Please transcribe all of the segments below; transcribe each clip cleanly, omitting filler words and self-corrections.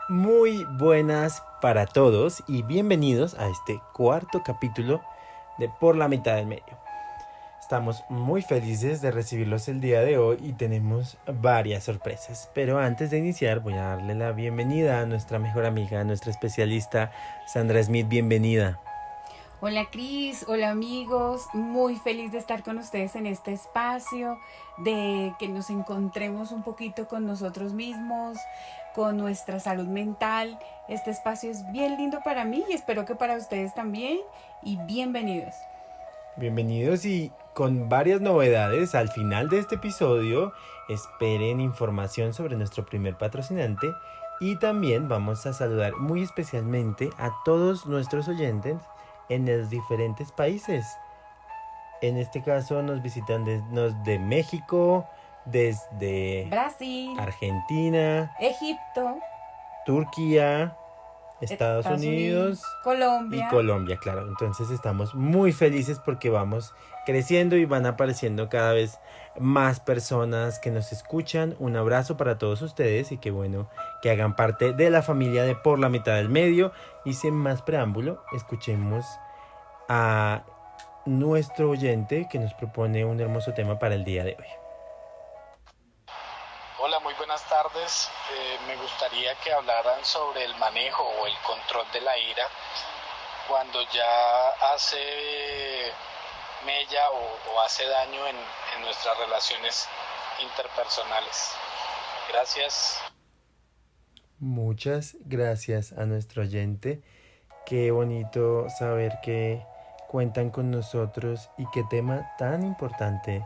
Muy buenas para todos y bienvenidos a este cuarto capítulo de Por la mitad del medio. Estamos muy felices de recibirlos el día de hoy y tenemos varias sorpresas. Pero antes de iniciar voy a darle la bienvenida a nuestra mejor amiga, a nuestra especialista Sandra Smith. Bienvenida. Hola Cris, hola amigos, muy feliz de estar con ustedes en este espacio, de que nos encontremos un poquito con nosotros mismos, con nuestra salud mental. Este espacio es bien lindo para mí y espero que para ustedes también y bienvenidos. Bienvenidos y con varias novedades al final de este episodio. Esperen información sobre nuestro primer patrocinante y también vamos a saludar muy especialmente a todos nuestros oyentes en los diferentes países. En este caso nos visitan desde México, desde Brasil, Argentina, Egipto, Turquía, Estados Estados Unidos, Unidos y Colombia. Colombia, claro. Entonces estamos muy felices porque vamos creciendo y van apareciendo cada vez más personas que nos escuchan. Un abrazo para todos ustedes y qué bueno que hagan parte de la familia de Por la mitad del medio. Y sin más preámbulo, escuchemos a nuestro oyente que nos propone un hermoso tema para el día de hoy. Hola, muy buenas tardes. Me gustaría que hablaran sobre el manejo o el control de la ira cuando ya hace mella o hace daño en nuestras relaciones interpersonales. Gracias. Muchas gracias a nuestro oyente. Qué bonito saber que cuentan con nosotros y qué tema tan importante.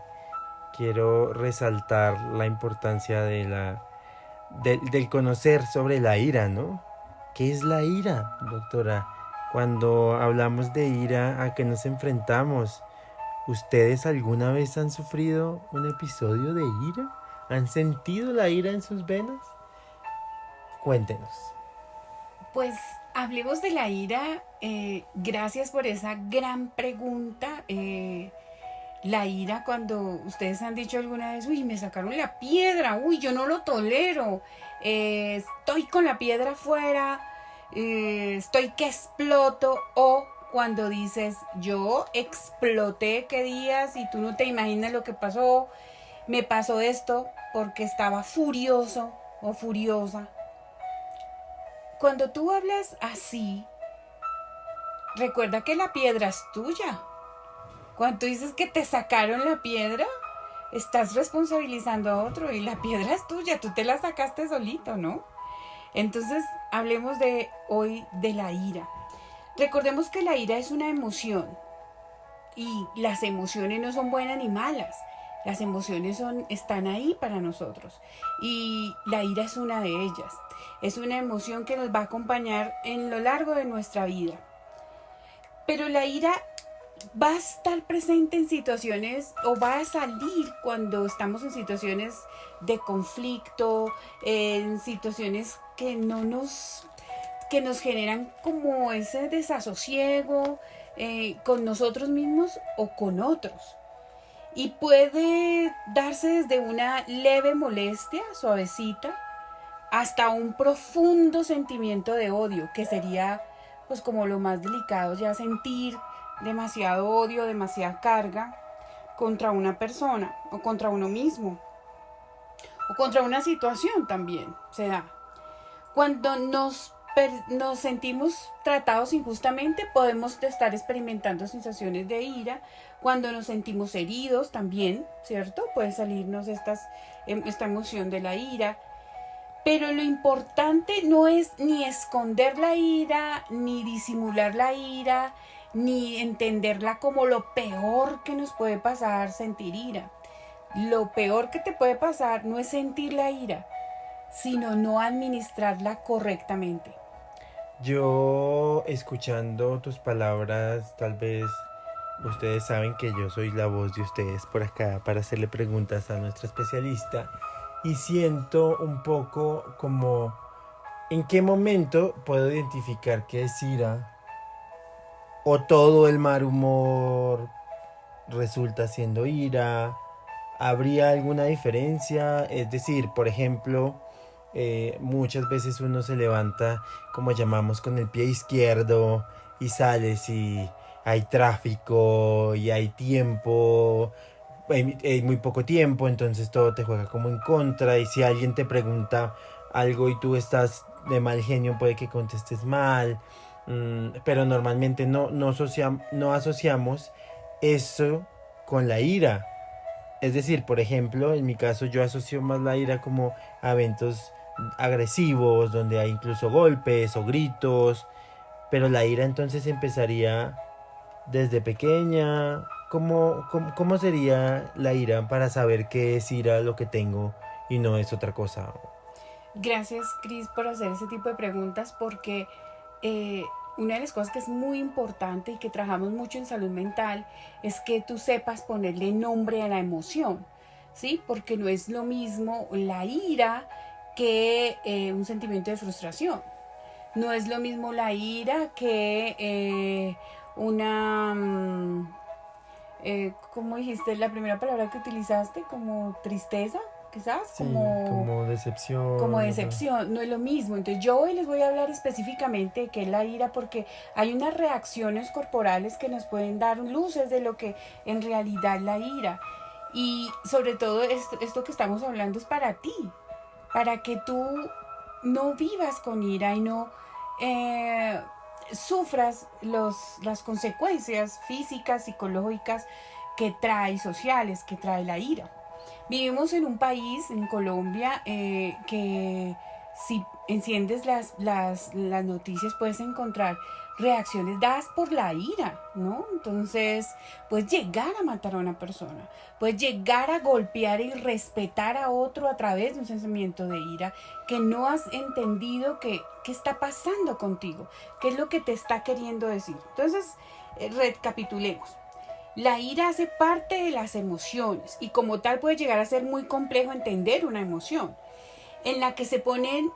Quiero resaltar la importancia del conocer sobre la ira, ¿no? ¿Qué es la ira, doctora? Cuando hablamos de ira, ¿a qué nos enfrentamos? ¿Ustedes alguna vez han sufrido un episodio de ira? ¿Han sentido la ira en sus venas? Cuéntenos. Pues hablemos de la ira. Gracias por esa gran pregunta. La ira, cuando ustedes han dicho alguna vez, uy, me sacaron la piedra, uy, yo no lo tolero, estoy con la piedra afuera, estoy que exploto, o cuando dices, yo exploté, qué días, y tú no te imaginas lo que pasó, me pasó esto porque estaba furioso o furiosa. Cuando tú hablas así, recuerda que la piedra es tuya. Cuando tú dices que te sacaron la piedra, estás responsabilizando a otro y la piedra es tuya, tú te la sacaste solito, ¿no? Entonces, hablemos de hoy de la ira. Recordemos que la ira es una emoción y las emociones no son buenas ni malas. Las emociones están ahí para nosotros y la ira es una de ellas. Es una emoción que nos va a acompañar en lo largo de nuestra vida. Pero la ira va a estar presente en situaciones o va a salir cuando estamos en situaciones de conflicto, en situaciones que nos generan como ese desasosiego con nosotros mismos o con otros. Y puede darse desde una leve molestia, suavecita, hasta un profundo sentimiento de odio, que sería pues como lo más delicado, ya sentir demasiado odio, demasiada carga contra una persona o contra uno mismo o contra una situación también se da. Cuando nos sentimos tratados injustamente, podemos estar experimentando sensaciones de ira. Cuando nos sentimos heridos también, ¿cierto? Puede salirnos esta emoción de la ira. Pero lo importante no es ni esconder la ira, ni disimular la ira, ni entenderla como lo peor que nos puede pasar sentir ira. Lo peor que te puede pasar no es sentir la ira, sino no administrarla correctamente. Yo, escuchando tus palabras, tal vez ustedes saben que yo soy la voz de ustedes por acá para hacerle preguntas a nuestra especialista y siento un poco como en qué momento puedo identificar que es ira o todo el mal humor resulta siendo ira. ¿Habría alguna diferencia? Es decir, por ejemplo, muchas veces uno se levanta, como llamamos, con el pie izquierdo y sales y hay tráfico y hay tiempo, hay muy poco tiempo, entonces todo te juega como en contra y si alguien te pregunta algo y tú estás de mal genio puede que contestes mal, pero normalmente no asociamos eso con la ira. Es decir, por ejemplo, en mi caso yo asocio más la ira como a eventos agresivos, donde hay incluso golpes o gritos, pero la ira entonces empezaría desde pequeña. ¿Cómo sería la ira para saber qué es ira lo que tengo y no es otra cosa? Gracias, Cris, por hacer ese tipo de preguntas porque eh, una de las cosas que es muy importante y que trabajamos mucho en salud mental es que tú sepas ponerle nombre a la emoción, ¿sí? Porque no es lo mismo la ira que un sentimiento de frustración. No es lo mismo la ira que una... ¿cómo dijiste la primera palabra que utilizaste? Como tristeza, quizás, Sí, como como decepción. Ajá. decepción, no es lo mismo. Entonces yo hoy les voy a hablar específicamente de qué es la ira porque hay unas reacciones corporales que nos pueden dar luces de lo que en realidad es la ira. Y sobre todo esto que estamos hablando es para ti, para que tú no vivas con ira y no eh, sufras las consecuencias físicas, psicológicas que trae, sociales, que trae la ira. Vivimos en un país, en Colombia, que si enciendes las noticias puedes encontrar reacciones dadas por la ira, ¿no? Entonces, puedes llegar a matar a una persona, puedes llegar a golpear y respetar a otro a través de un sentimiento de ira que no has entendido qué está pasando contigo, qué es lo que te está queriendo decir. Entonces, recapitulemos. La ira hace parte de las emociones y como tal puede llegar a ser muy complejo entender una emoción, en la que se ponen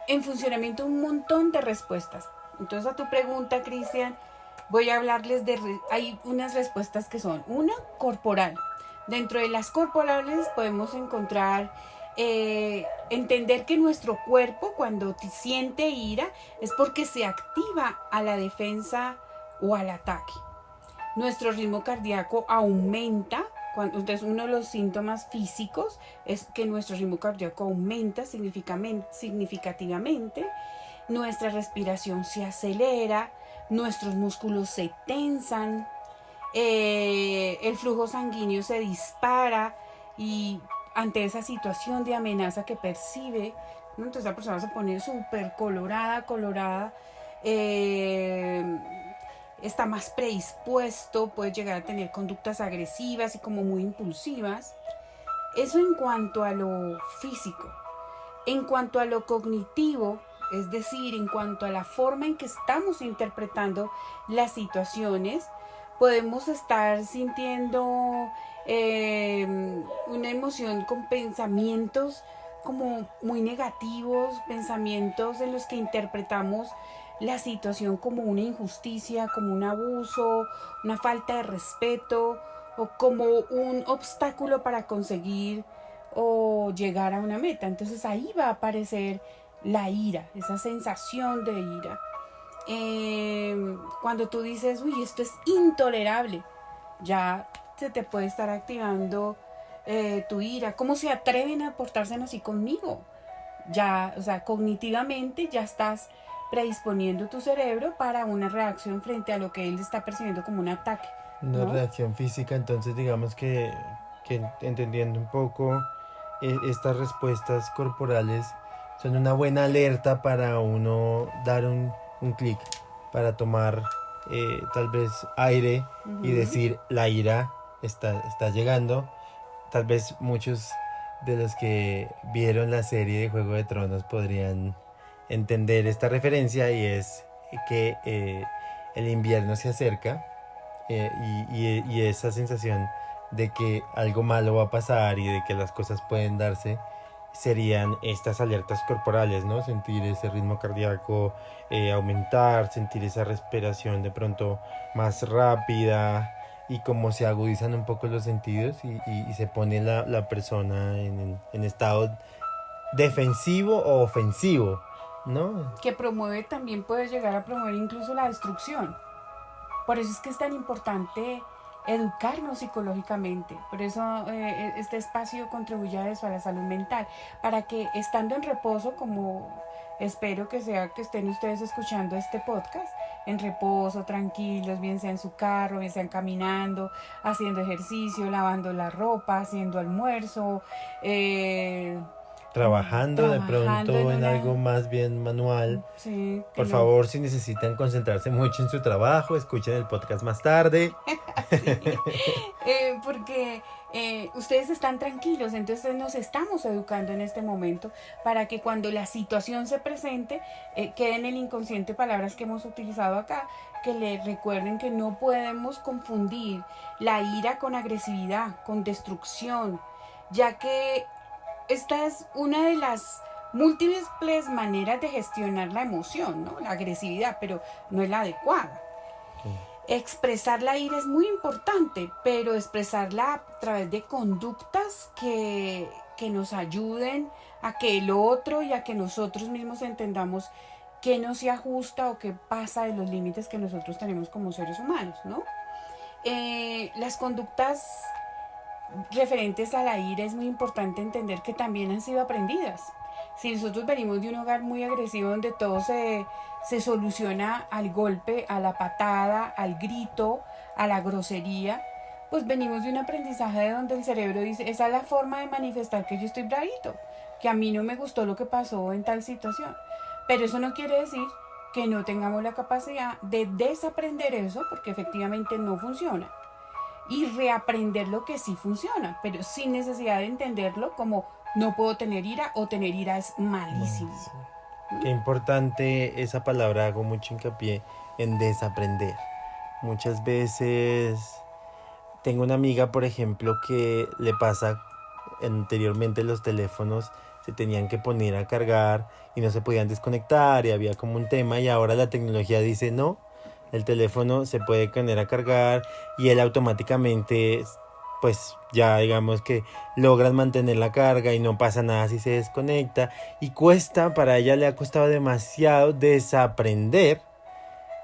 en funcionamiento un montón de respuestas. Entonces a tu pregunta, Cristian, voy a hablarles hay unas respuestas que son, una, corporal. Dentro de las corporales podemos encontrar, entender que nuestro cuerpo cuando siente ira es porque se activa a la defensa o al ataque. Nuestro ritmo cardíaco aumenta. Entonces uno de los síntomas físicos es que nuestro ritmo cardíaco aumenta significativamente, nuestra respiración se acelera, nuestros músculos se tensan, el flujo sanguíneo se dispara y ante esa situación de amenaza que percibe, ¿no? Entonces la persona se pone súper colorada, eh, está más predispuesto, puede llegar a tener conductas agresivas y como muy impulsivas. Eso en cuanto a lo físico. En cuanto a lo cognitivo, es decir, en cuanto a la forma en que estamos interpretando las situaciones, podemos estar sintiendo una emoción con pensamientos como muy negativos, pensamientos en los que interpretamos la situación como una injusticia, como un abuso, una falta de respeto o como un obstáculo para conseguir o llegar a una meta. Entonces ahí va a aparecer la ira, esa sensación de ira. Cuando tú dices, uy, esto es intolerable, ya se te puede estar activando tu ira. ¿Cómo se atreven a portarse así conmigo? Ya, o sea, cognitivamente ya estás predisponiendo tu cerebro para una reacción frente a lo que él está percibiendo como un ataque, Una ¿no? reacción física, entonces digamos que entendiendo un poco estas respuestas corporales son una buena alerta para uno dar un clic, para tomar tal vez aire y Ujú. decir la ira está llegando. Tal vez muchos de los que vieron la serie de Juego de Tronos podrían entender esta referencia y es que el invierno se acerca y esa sensación de que algo malo va a pasar y de que las cosas pueden darse serían estas alertas corporales, ¿no? Sentir ese ritmo cardíaco aumentar, sentir esa respiración de pronto más rápida y como se agudizan un poco los sentidos y se pone la persona en estado defensivo o ofensivo, ¿no? Que promueve, también puede llegar a promover incluso la destrucción. Por eso es que es tan importante educarnos psicológicamente. Por eso este espacio contribuye a eso, a la salud mental, para que estando en reposo, como espero que sea que estén ustedes escuchando este podcast, en reposo, tranquilos, bien sea en su carro, bien sean caminando, haciendo ejercicio, lavando la ropa, haciendo almuerzo, Trabajando de trabajando pronto en en una... algo más bien manual. Sí, que Por no- favor, si necesitan concentrarse mucho en su trabajo, escuchen el podcast más tarde. Sí, porque ustedes están tranquilos, entonces nos estamos educando en este momento para que cuando la situación se presente, queden en el inconsciente palabras que hemos utilizado acá, que le recuerden que no podemos confundir la ira con agresividad, con destrucción, ya que esta es una de las múltiples maneras de gestionar la emoción, ¿no? La agresividad, pero no es la adecuada. Sí. Expresar la ira es muy importante, pero expresarla a través de conductas que nos ayuden a que el otro y a que nosotros mismos entendamos qué no se ajusta o qué pasa de los límites que nosotros tenemos como seres humanos, ¿no? Las conductas referentes a la ira es muy importante entender que también han sido aprendidas. Si nosotros venimos de un hogar muy agresivo donde todo se soluciona al golpe, a la patada, al grito, a la grosería, pues venimos de un aprendizaje de donde el cerebro dice, esa es la forma de manifestar que yo estoy bravito, que a mí no me gustó lo que pasó en tal situación. Pero eso no quiere decir que no tengamos la capacidad de desaprender eso, porque efectivamente no funciona, y reaprender lo que sí funciona, pero sin necesidad de entenderlo como no puedo tener ira o tener ira es malísimo. Sí. Qué importante esa palabra, hago mucho hincapié en desaprender. Muchas veces tengo una amiga, por ejemplo, que le pasa anteriormente los teléfonos se tenían que poner a cargar y no se podían desconectar y había como un tema y ahora la tecnología dice no, el teléfono se puede poner a cargar y él automáticamente pues ya digamos que logran mantener la carga y no pasa nada si se desconecta y para ella le ha costado demasiado desaprender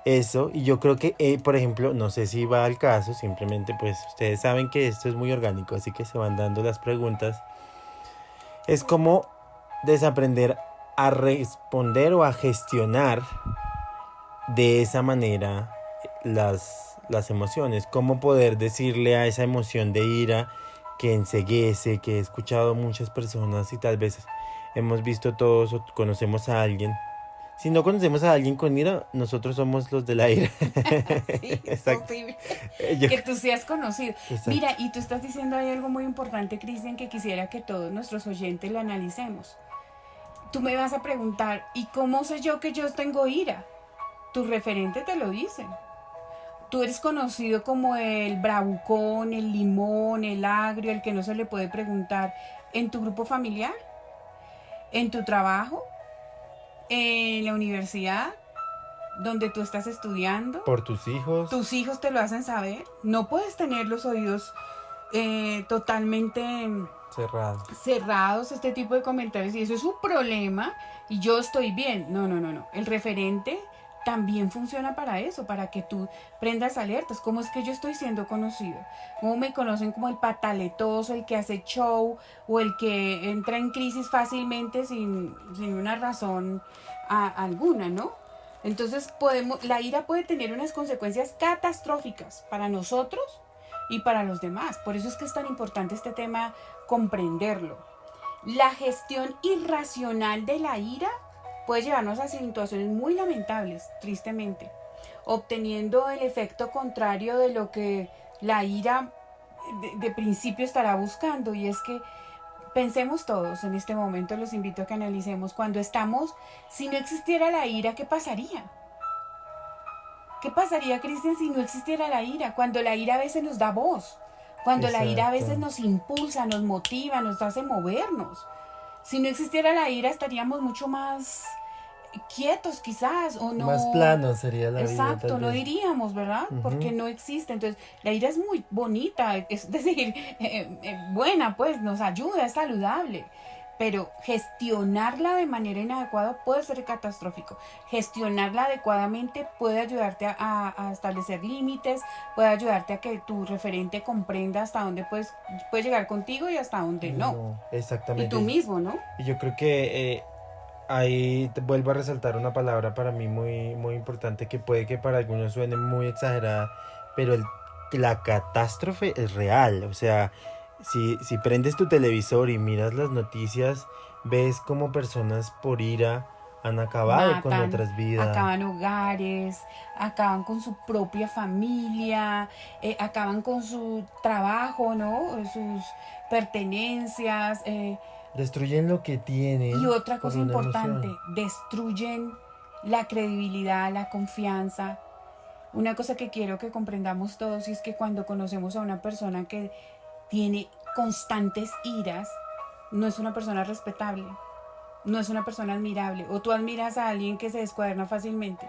eso y yo creo que por ejemplo no sé si va al caso, simplemente pues ustedes saben que esto es muy orgánico así que se van dando las preguntas, es como desaprender a responder o a gestionar de esa manera las emociones, cómo poder decirle a esa emoción de ira que enceguece, que he escuchado muchas personas y tal vez hemos visto todos o conocemos a alguien. Si no conocemos a alguien con ira, nosotros somos los de la ira. Sí, es Exacto. posible Yo- que tú seas conocido. Exacto. Mira, y tú estás diciendo ahí algo muy importante, Cristian, que quisiera que todos nuestros oyentes lo analicemos. Tú me vas a preguntar, ¿y cómo sé yo que yo tengo ira? Tu referente te lo dice. Tú eres conocido como el bravucón, el limón, el agrio, el que no se le puede preguntar en tu grupo familiar, en tu trabajo, en la universidad, donde tú estás estudiando. Por tus hijos. Tus hijos te lo hacen saber. No puedes tener los oídos totalmente cerrados a este tipo de comentarios y eso es un problema y yo estoy bien. No. El referente también funciona para eso, para que tú prendas alertas. ¿Cómo es que yo estoy siendo conocido? ¿Cómo me conocen como el pataletoso, el que hace show o el que entra en crisis fácilmente sin una razón alguna, ¿no? Entonces la ira puede tener unas consecuencias catastróficas para nosotros y para los demás. Por eso es que es tan importante este tema, comprenderlo. La gestión irracional de la ira puede llevarnos a situaciones muy lamentables, tristemente, obteniendo el efecto contrario de lo que la ira de principio estará buscando, y es que pensemos todos en este momento, los invito a que analicemos, si no existiera la ira, ¿qué pasaría? ¿Qué pasaría, Cristian, si no existiera la ira? Cuando la ira a veces nos da voz, cuando la ira a veces nos impulsa, nos motiva, nos hace movernos. Si no existiera la ira, estaríamos mucho más quietos quizás, o no. Más plano sería la vida. Exacto, no diríamos, ¿verdad? Porque no existe. Entonces, la ira es muy bonita, es decir, buena, pues, nos ayuda, es saludable. pero gestionarla de manera inadecuada puede ser catastrófico. Gestionarla adecuadamente puede ayudarte a establecer límites, puede ayudarte a que tu referente comprenda hasta dónde puede llegar contigo y hasta dónde no. No, Y tú exactamente. mismo, ¿no? Y yo creo que ahí te vuelvo a resaltar una palabra para mí muy, muy importante que puede que para algunos suene muy exagerada, pero la catástrofe es real. O sea, si prendes tu televisor y miras las noticias, ves como personas por ira han acabado con Matan, otras vidas. acaban hogares, acaban con su propia familia, acaban con su trabajo, ¿no? Sus pertenencias. Destruyen lo que Y tienen otra por cosa una importante, emoción. destruyen la credibilidad, la confianza. Una cosa que quiero que comprendamos todos es que cuando conocemos a una persona que tiene constantes iras, no es una persona respetable, no es una persona admirable. O tú admiras a alguien que se descuaderna fácilmente.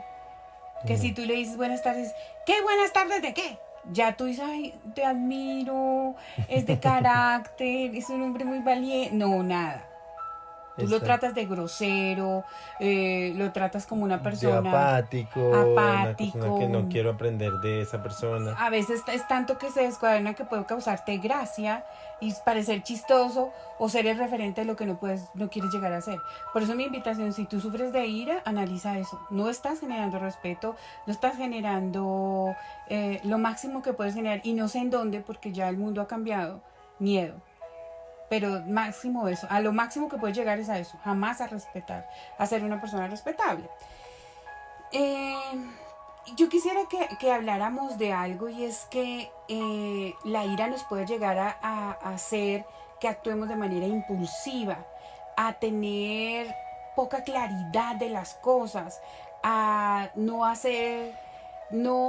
Que si No. tú le dices buenas tardes, ¿qué buenas tardes de qué? Ya tú dices, ay, te admiro, es de carácter, es un hombre muy valiente. No, nada. Tú lo Exacto. tratas de grosero, lo tratas como una De persona apático, una persona que apático. no quiero aprender de esa persona. A veces es tanto que se descuaderna que puede causarte gracia y parecer chistoso o ser el referente de lo que no quieres llegar a ser. Por eso mi invitación, si tú sufres de ira, analiza eso. No estás generando respeto, no estás generando lo máximo que puedes generar y no sé en dónde porque ya el mundo ha cambiado. Miedo. Pero máximo eso, a lo máximo que puedes llegar es a eso, jamás a respetar, a ser una persona respetable. Eh, yo quisiera que habláramos de algo y es que la ira nos puede llegar a hacer que actuemos de manera impulsiva, a tener poca claridad de las cosas, a no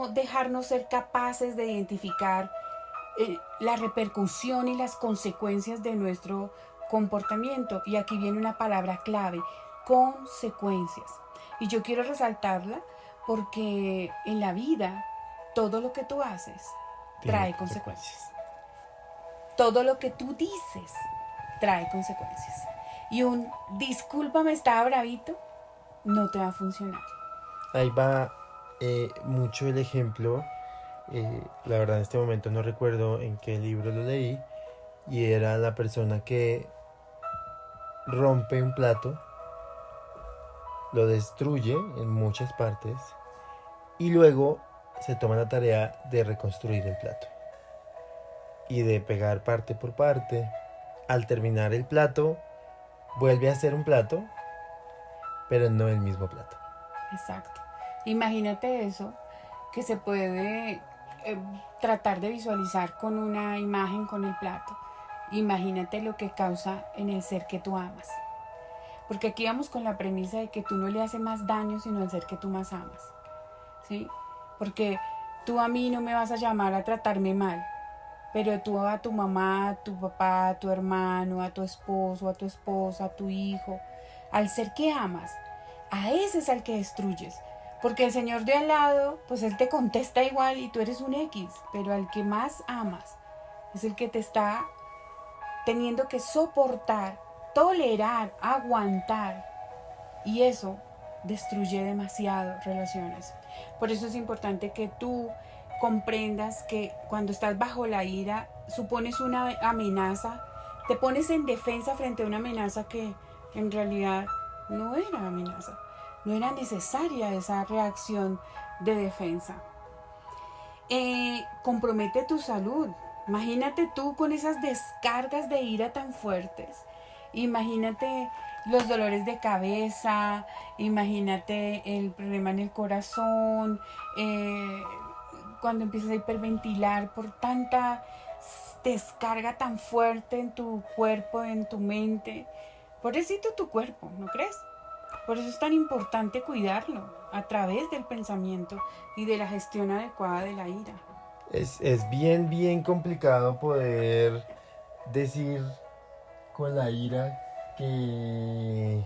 dejarnos ser capaces de identificar la repercusión y las consecuencias de nuestro comportamiento. Y aquí viene una palabra clave, consecuencias. Y yo quiero resaltarla porque en la vida todo lo que tú haces Tiene trae consecuencias. consecuencias. Todo lo que tú dices trae consecuencias. Y un discúlpame, estaba bravito, no te va a funcionar. Ahí va mucho el ejemplo. La verdad en este momento no recuerdo en qué libro lo leí. Y era la persona que rompe un plato, lo destruye en muchas partes y luego se toma la tarea de reconstruir el plato y de pegar parte por parte. Al terminar el plato, vuelve a ser un plato, pero no el mismo plato. Exacto. Imagínate eso, que se puede tratar de visualizar con una imagen, con el plato. Imagínate lo que causa en el ser que tú amas. Porque aquí vamos con la premisa de que tú no le haces más daño sino al ser que tú más amas. ¿Sí? Porque tú a mí no me vas a llamar a tratarme mal, pero tú a tu mamá, a tu papá, a tu hermano, a tu esposo, a tu esposa, a tu hijo, al ser que amas, a ese es al que destruyes. Porque el Señor de al lado, pues Él te contesta igual y tú eres un X, pero al que más amas es el que te está teniendo que soportar, tolerar, aguantar. Y eso destruye demasiado relaciones. Por eso es importante que tú comprendas que cuando estás bajo la ira, supones una amenaza, te pones en defensa frente a una amenaza que en realidad no era amenaza, no era necesaria esa reacción de defensa. Compromete tu salud. Imagínate tú con esas descargas de ira tan fuertes. Imagínate los dolores de cabeza, imagínate el problema en el corazón, cuando empiezas a hiperventilar por tanta descarga tan fuerte en tu cuerpo, en tu mente. Pobrecito tu cuerpo, ¿no crees? Por eso es tan importante cuidarlo a través del pensamiento y de la gestión adecuada de la ira. Es bien, bien complicado poder decir con la ira que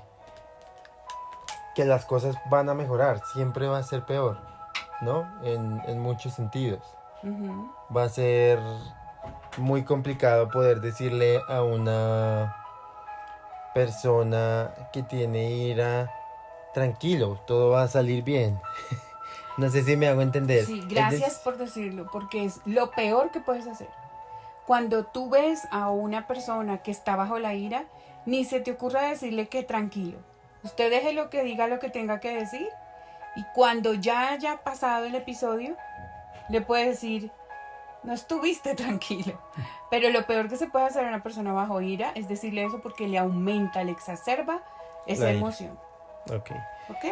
las cosas van a mejorar, siempre va a ser peor, ¿no? En muchos sentidos. Uh-huh. Va a ser muy complicado poder decirle a una persona que tiene ira, tranquilo, todo va a salir bien. No sé si me hago entender. Sí, gracias por decirlo, porque es lo peor que puedes hacer. Cuando tú ves a una persona que está bajo la ira, ni se te ocurra decirle que tranquilo. Usted deje lo que diga, lo que tenga que decir, y cuando ya haya pasado el episodio, le puede decir, no estuviste tranquilo. Pero lo peor que se puede hacer a una persona bajo ira es decirle eso porque le aumenta, le exacerba esa La ira. emoción. Ok. ¿Ok?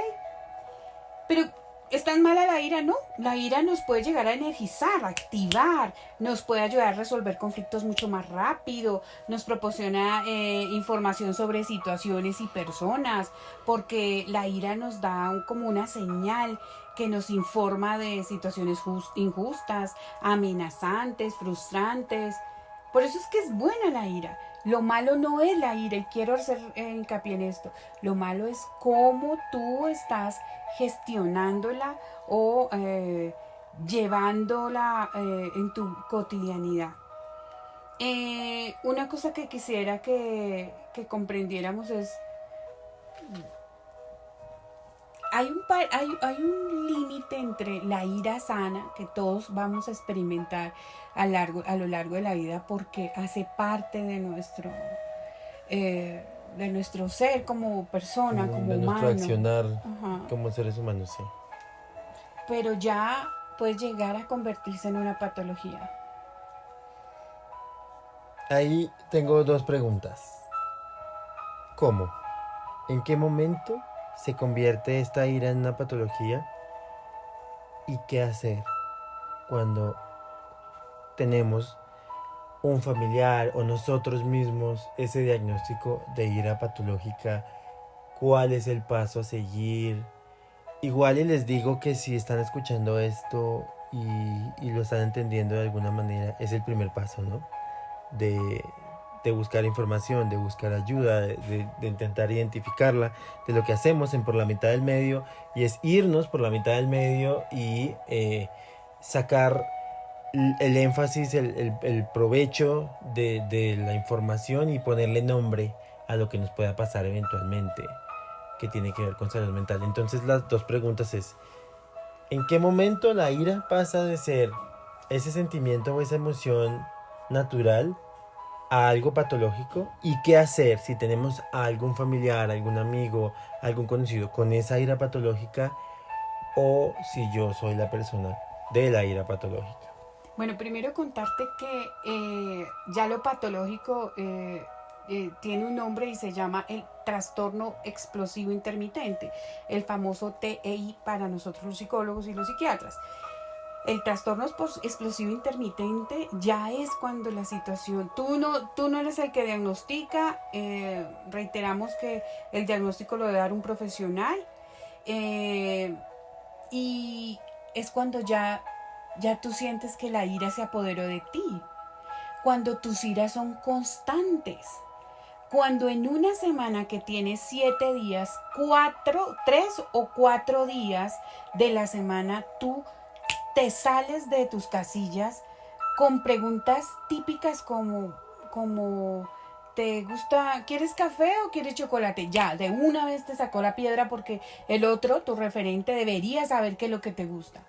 Pero ¿es tan mala la ira? No. La ira nos puede llegar a energizar, a activar, nos puede ayudar a resolver conflictos mucho más rápido, nos proporciona información sobre situaciones y personas, porque la ira nos da como una señal que nos informa de situaciones injustas, amenazantes, frustrantes. Por eso es que es buena la ira. Lo malo no es la ira, y quiero hacer hincapié en esto. Lo malo es cómo tú estás gestionándola o llevándola en tu cotidianidad. Una cosa que quisiera que comprendiéramos es, hay un límite entre la ira sana que todos vamos a experimentar a lo largo de la vida porque hace parte de nuestro ser como persona, como de humano. nuestro accionar Ajá. como seres humanos, sí. Pero ya puede llegar a convertirse en una patología. Ahí tengo dos preguntas. ¿Cómo? ¿En qué momento se convierte esta ira en una patología? ¿Y qué hacer cuando tenemos un familiar o nosotros mismos ese diagnóstico de ira patológica? ¿Cuál es el paso a seguir? Igual y les digo que si están escuchando esto y lo están entendiendo de alguna manera, es el primer paso, ¿no? De, de buscar información, de buscar ayuda, de intentar identificarla, de lo que hacemos en Por la Mitad del Medio, y es irnos por la mitad del medio y sacar el énfasis, el provecho de la información y ponerle nombre a lo que nos pueda pasar eventualmente, que tiene que ver con salud mental. Entonces las dos preguntas es, ¿en qué momento la ira pasa de ser ese sentimiento o esa emoción natural a algo patológico? ¿Y qué hacer si tenemos a algún familiar, algún amigo, algún conocido con esa ira patológica, o si yo soy la persona de la ira patológica? Bueno, primero contarte que ya lo patológico tiene un nombre y se llama el trastorno explosivo intermitente, el famoso TEI para nosotros los psicólogos y los psiquiatras. El trastorno explosivo intermitente ya es cuando la situación, tú no eres el que diagnostica, reiteramos que el diagnóstico lo debe dar un profesional, y es cuando ya tú sientes que la ira se apoderó de ti, cuando tus iras son constantes, cuando en una semana que tienes 7 días, 3 o 4 días de la semana tú te sales de tus casillas con preguntas típicas como ¿te gusta? ¿Quieres café o quieres chocolate? Ya, de una vez te sacó la piedra porque el otro, tu referente, debería saber qué es lo que te gusta.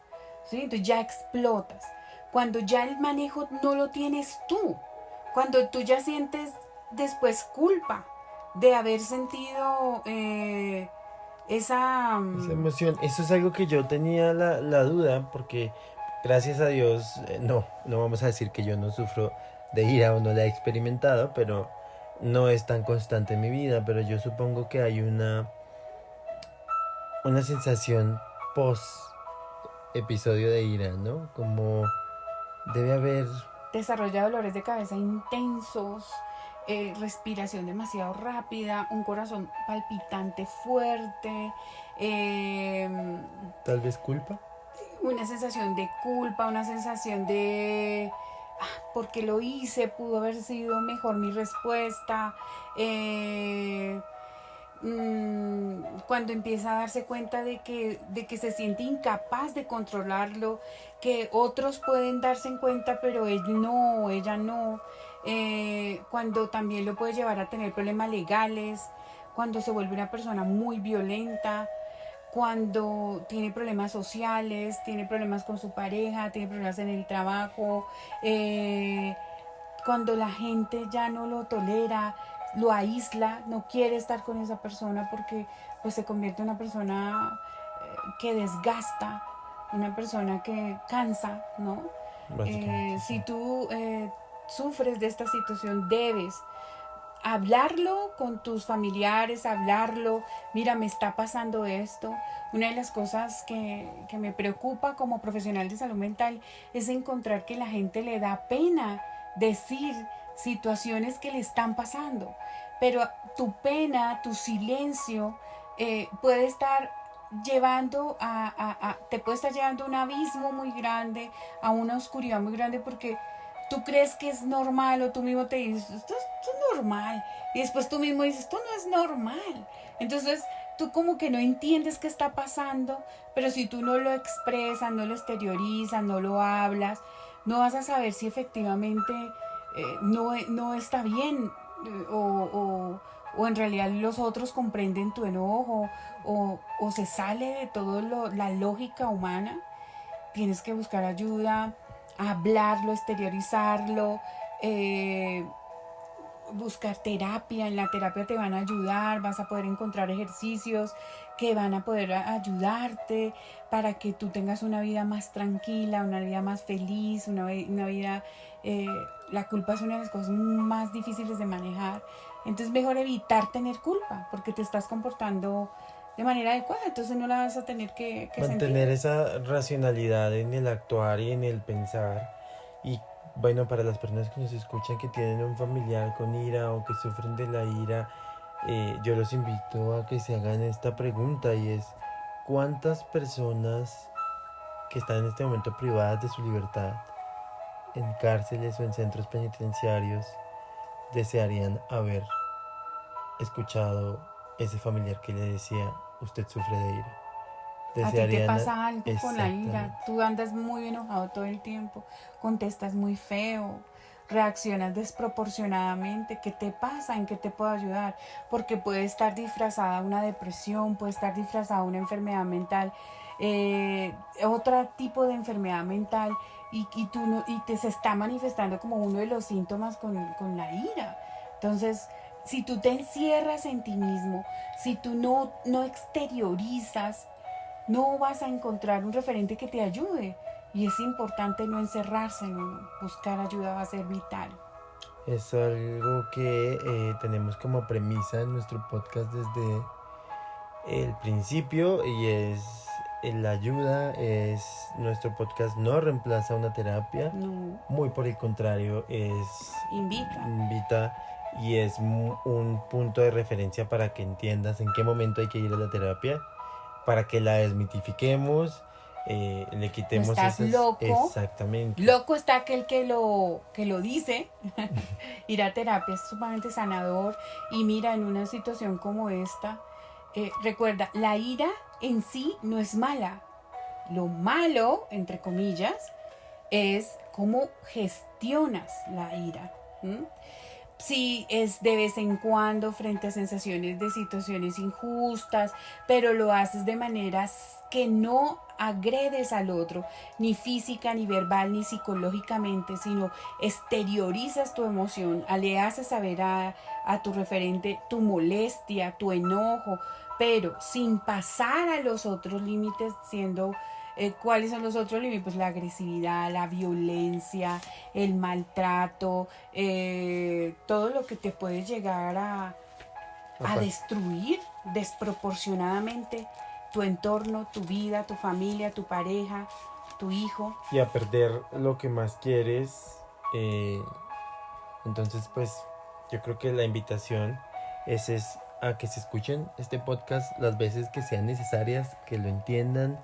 ¿Sí? Entonces ya explotas. Cuando ya el manejo no lo tienes tú. Cuando tú ya sientes después culpa de haber sentido esa emoción. Eso es algo que yo tenía la duda, porque gracias a Dios, no vamos a decir que yo no sufro de ira o no la he experimentado, pero no es tan constante en mi vida. Pero yo supongo que hay una sensación post episodio de ira, ¿no? Como debe haber desarrolla dolores de cabeza intensos, respiración demasiado rápida, un corazón palpitante fuerte, tal vez culpa. una sensación de culpa, una sensación de ¿por qué lo hice? Pudo haber sido mejor mi respuesta. Cuando empieza a darse cuenta de que se siente incapaz de controlarlo, que otros pueden darse en cuenta pero él no, ella no, cuando también lo puede llevar a tener problemas legales, cuando se vuelve una persona muy violenta, cuando tiene problemas sociales, tiene problemas con su pareja, tiene problemas en el trabajo, cuando la gente ya no lo tolera, lo aísla, no quiere estar con esa persona porque pues se convierte en una persona que desgasta, una persona que cansa, ¿no? Básicamente, Si sí. tú sufres de esta situación, debes hablarlo con tus familiares, hablarlo, mira, me está pasando esto. Una de las cosas que me preocupa como profesional de salud mental es encontrar que la gente le da pena decir situaciones que le están pasando, pero tu pena, tu silencio puede estar llevando te puede estar llevando a un abismo muy grande, a una oscuridad muy grande, porque tú crees que es normal o tú mismo te dices, esto es normal. Y después tú mismo dices, esto no es normal. Entonces tú como que no entiendes qué está pasando, pero si tú no lo expresas, no lo exteriorizas, no lo hablas, no vas a saber si efectivamente no está bien o en realidad los otros comprenden tu enojo o se sale de todo la lógica humana. Tienes que buscar ayuda, hablarlo, exteriorizarlo, eh, buscar terapia. En la terapia te van a ayudar, vas a poder encontrar ejercicios que van a poder ayudarte para que tú tengas una vida más tranquila, una vida más feliz, una vida... Eh, la culpa es una de las cosas más difíciles de manejar. Entonces mejor evitar tener culpa porque te estás comportando de manera adecuada, entonces no la vas a tener que sentir. Mantener esa racionalidad en el actuar y en el pensar. Y bueno, para las personas que nos escuchan que tienen un familiar con ira o que sufren de la ira, yo los invito a que se hagan esta pregunta y es, ¿cuántas personas que están en este momento privadas de su libertad en cárceles o en centros penitenciarios desearían haber escuchado ese familiar que le decía, usted sufre de ira? A ti te Desearían pasa algo con la ira, exactamente. tú andas muy enojado todo el tiempo, contestas muy feo, reaccionas desproporcionadamente. ¿Qué te pasa? ¿En qué te puedo ayudar? Porque puede estar disfrazada una depresión, puede estar disfrazada una enfermedad mental, otro tipo de enfermedad mental, y tú no, y te se está manifestando como uno de los síntomas con la ira. Entonces, si tú te encierras en ti mismo, si tú no exteriorizas, no vas a encontrar un referente que te ayude. Y es importante no encerrarse en uno. Buscar ayuda va a ser vital. Es algo que tenemos como premisa en nuestro podcast desde el principio y es la ayuda, es nuestro podcast no reemplaza una terapia, No, muy por el contrario, invita. invita y es un punto de referencia para que entiendas en qué momento hay que ir a la terapia, para que la desmitifiquemos, le No quitemos estás esas... loco. Exactamente. Loco está aquel que lo dice. Ir a terapia es sumamente sanador. Y mira, en una situación como esta, recuerda, la ira en sí no es mala. Lo malo, entre comillas, es cómo gestionas la ira. ¿Mm? Si es de vez en cuando frente a sensaciones de situaciones injustas, pero lo haces de maneras que no agredes al otro, ni física, ni verbal, ni psicológicamente, sino exteriorizas tu emoción, le haces saber a tu referente tu molestia, tu enojo, pero sin pasar a los otros límites, siendo ¿cuáles son los otros límites? Pues la agresividad, la violencia, el maltrato, todo lo que te puede llegar a Aparte, destruir desproporcionadamente tu entorno, tu vida, tu familia, tu pareja, tu hijo. y a perder lo que más quieres. eh, entonces, pues yo creo que la invitación es a que se escuchen este podcast las veces que sean necesarias, que lo entiendan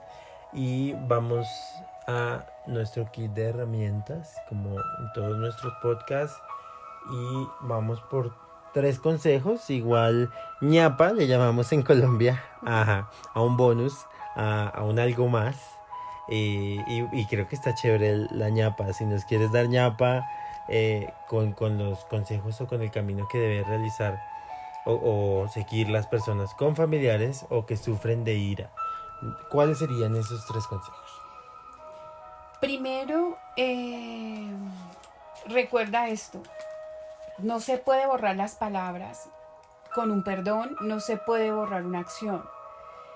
y vamos a nuestro kit de herramientas, como en todos nuestros podcasts, y vamos por 3 consejos, igual ñapa le llamamos en Colombia, a un bonus, a un algo más. Y creo que está chévere la ñapa. Si nos quieres dar ñapa, con los consejos o con el camino que debe realizar o seguir las personas con familiares o que sufren de ira. ¿Cuáles serían esos 3 consejos? Primero, recuerda esto. No se puede borrar las palabras. Con un perdón no se puede borrar una acción.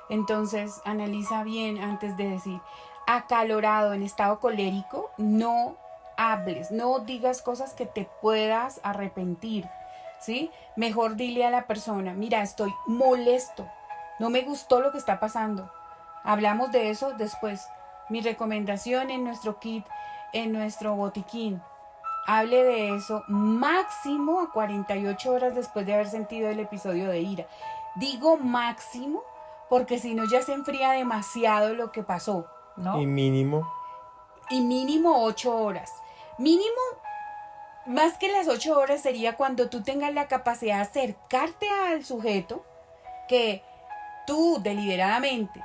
Entonces, analiza bien antes de decir. Acalorado, en estado colérico, no hables, no digas cosas que te puedas arrepentir, ¿sí? Mejor dile a la persona, mira, estoy molesto, no me gustó lo que está pasando. Hablamos de eso después. Mi recomendación en nuestro kit, en nuestro botiquín, hable de eso máximo a 48 horas después de haber sentido el episodio de ira. Digo máximo porque si no ya se enfría demasiado lo que pasó, ¿no? Y mínimo. Y mínimo 8 horas. Mínimo, más que las 8 horas sería cuando tú tengas la capacidad de acercarte al sujeto que tú deliberadamente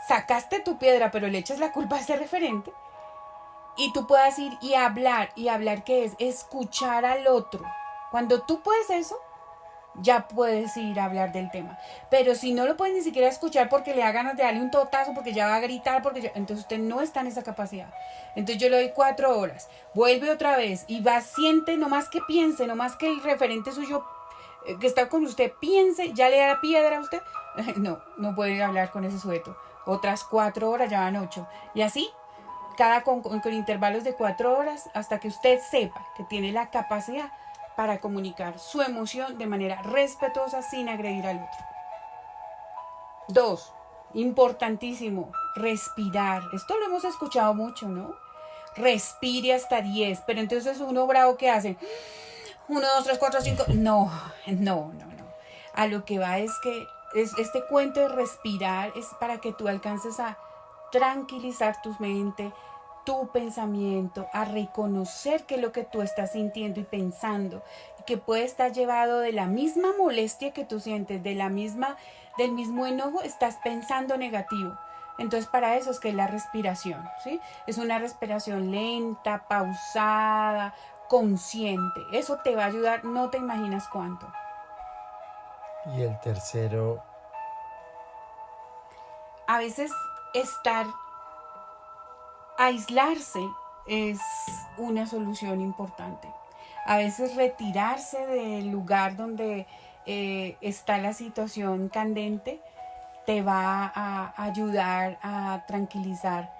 sacaste tu piedra, pero le echas la culpa a ese referente, y tú puedas ir y hablar ¿qué es? Escuchar al otro. Cuando tú puedes eso, ya puedes ir a hablar del tema. Pero si no lo puedes ni siquiera escuchar porque le da ganas de darle un totazo, porque ya va a gritar, entonces usted no está en esa capacidad. Entonces yo le doy 4 horas, vuelve otra vez y siente, nomás que piense, nomás que el referente suyo que está con usted piense, ya le da la piedra a usted. No puede hablar con ese sujeto. Otras 4 horas, ya van 8. Y así, con intervalos de 4 horas, hasta que usted sepa que tiene la capacidad para comunicar su emoción de manera respetuosa sin agredir al otro. 2, importantísimo, respirar. Esto lo hemos escuchado mucho, ¿no? Respire hasta 10, pero entonces uno bravo, ¿qué hace? 1, 2, 3, 4, 5. No. A lo que va es que este cuento de respirar es para que tú alcances a tranquilizar tu mente, tu pensamiento, a reconocer que lo que tú estás sintiendo y pensando, que puede estar llevado de la misma molestia que tú sientes, del mismo enojo, estás pensando negativo. Entonces para eso es que es la respiración, ¿sí? Es una respiración lenta, pausada, consciente. Eso te va a ayudar, no te imaginas cuánto. Y el tercero. A veces aislarse es una solución importante. A veces retirarse del lugar donde está la situación candente te va a ayudar a tranquilizar.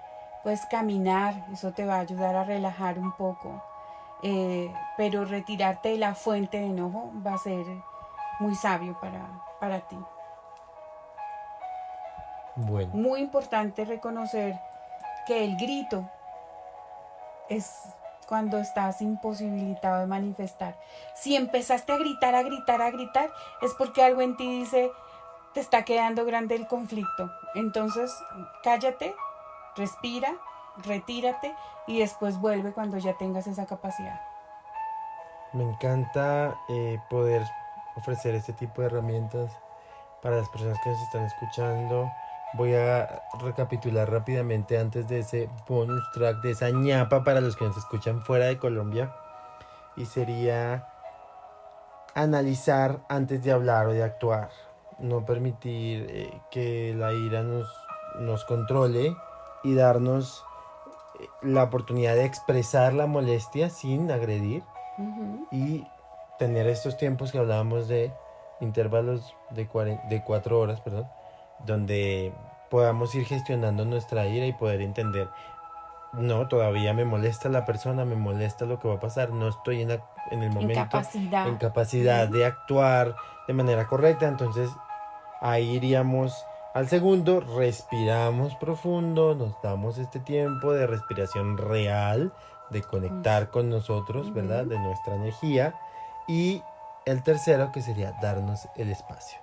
Puedes caminar, eso te va a ayudar a relajar un poco. Pero retirarte de la fuente de enojo va a ser muy sabio para ti. Bueno. Muy importante reconocer que el grito es cuando estás imposibilitado de manifestar. Si empezaste a gritar, es porque algo en ti dice, te está quedando grande el conflicto. Entonces, cállate, respira, retírate y después vuelve cuando ya tengas esa capacidad. Me encanta poder ofrecer este tipo de herramientas para las personas que nos están escuchando. Voy a recapitular rápidamente antes de ese bonus track, de esa ñapa para los que nos escuchan fuera de Colombia. Y sería analizar antes de hablar o de actuar. No permitir que la ira nos controle y darnos la oportunidad de expresar la molestia sin agredir. Y tener estos tiempos que hablábamos de intervalos de 4 horas, donde podamos ir gestionando nuestra ira y poder entender, no, todavía me molesta la persona, me molesta lo que va a pasar, no estoy en el momento en capacidad de actuar de manera correcta. Entonces ahí iríamos al segundo, respiramos profundo, nos damos este tiempo de respiración real, de conectar con nosotros, ¿verdad? De nuestra energía. Y el tercero, que sería darnos el espacio.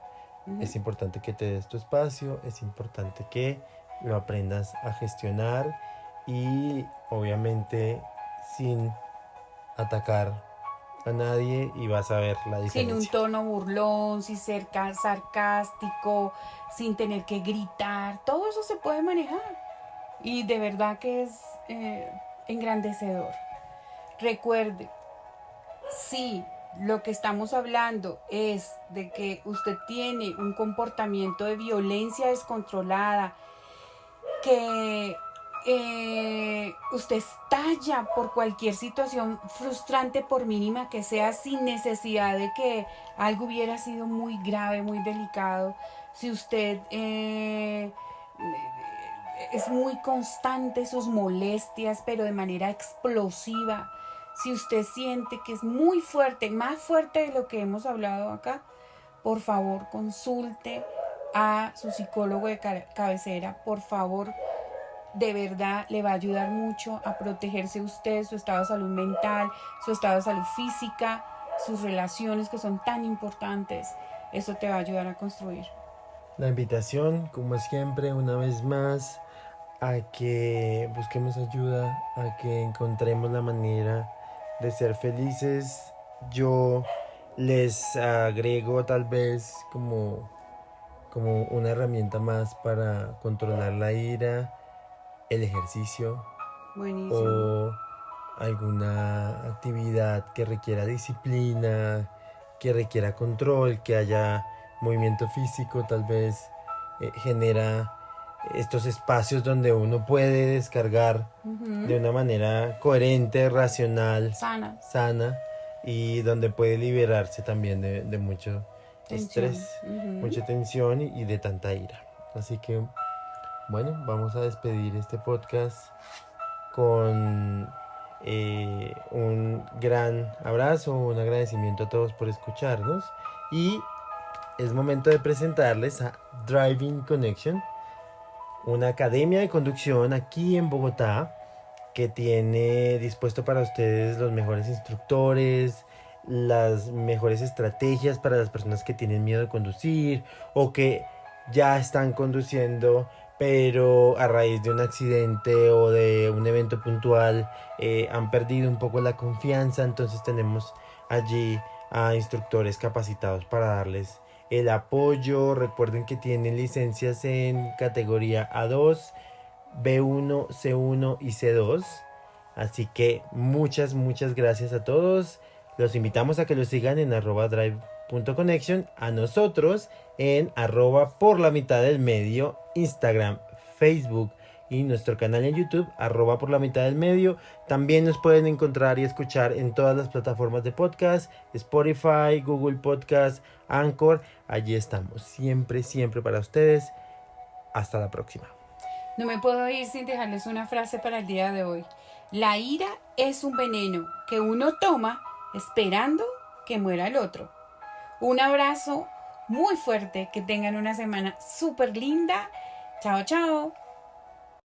Es importante que te des tu espacio, es importante que lo aprendas a gestionar y obviamente sin atacar a nadie, y vas a ver la diferencia. Sin un tono burlón, sin ser sarcástico, sin tener que gritar, todo eso se puede manejar y de verdad que es engrandecedor. Recuerde, si lo que estamos hablando es de que usted tiene un comportamiento de violencia descontrolada, que usted estalla por cualquier situación frustrante, por mínima que sea, sin necesidad de que algo hubiera sido muy grave, muy delicado, si usted es muy constante sus molestias, pero de manera explosiva, si usted siente que es muy fuerte, más fuerte de lo que hemos hablado acá, por favor consulte a su psicólogo de cabecera. Por favor, de verdad le va a ayudar mucho a protegerse usted, su estado de salud mental, su estado de salud física, sus relaciones que son tan importantes. Eso te va a ayudar a construir. La invitación, como siempre, una vez más, a que busquemos ayuda, a que encontremos la manera de ser felices. Yo les agrego tal vez como una herramienta más para controlar la ira, el ejercicio. Buenísimo. O alguna actividad que requiera disciplina, que requiera control, que haya movimiento físico, tal vez genera estos espacios donde uno puede descargar de una manera coherente, racional, sana, y donde puede liberarse también de mucho estrés, mucha tensión y de tanta ira. Así que, bueno, vamos a despedir este podcast con un gran abrazo, un agradecimiento a todos por escucharnos, y es momento de presentarles a Driving Connection, una academia de conducción aquí en Bogotá que tiene dispuesto para ustedes los mejores instructores, las mejores estrategias para las personas que tienen miedo de conducir o que ya están conduciendo pero a raíz de un accidente o de un evento puntual han perdido un poco la confianza. Entonces tenemos allí a instructores capacitados para darles el apoyo. Recuerden que tienen licencias en categoría A2, B1, C1 y C2. Así que muchas gracias a todos. Los invitamos a que los sigan en @drive.connection, a nosotros en @porlamitaddelmedio, Instagram, Facebook y nuestro canal en YouTube, @porlamitaddelmedio. También nos pueden encontrar y escuchar en todas las plataformas de podcast, Spotify, Google Podcast, Anchor. Allí estamos, siempre para ustedes. Hasta la próxima. No me puedo ir sin dejarles una frase para el día de hoy. La ira es un veneno que uno toma esperando que muera el otro. Un abrazo muy fuerte, que tengan una semana súper linda. Chao, chao.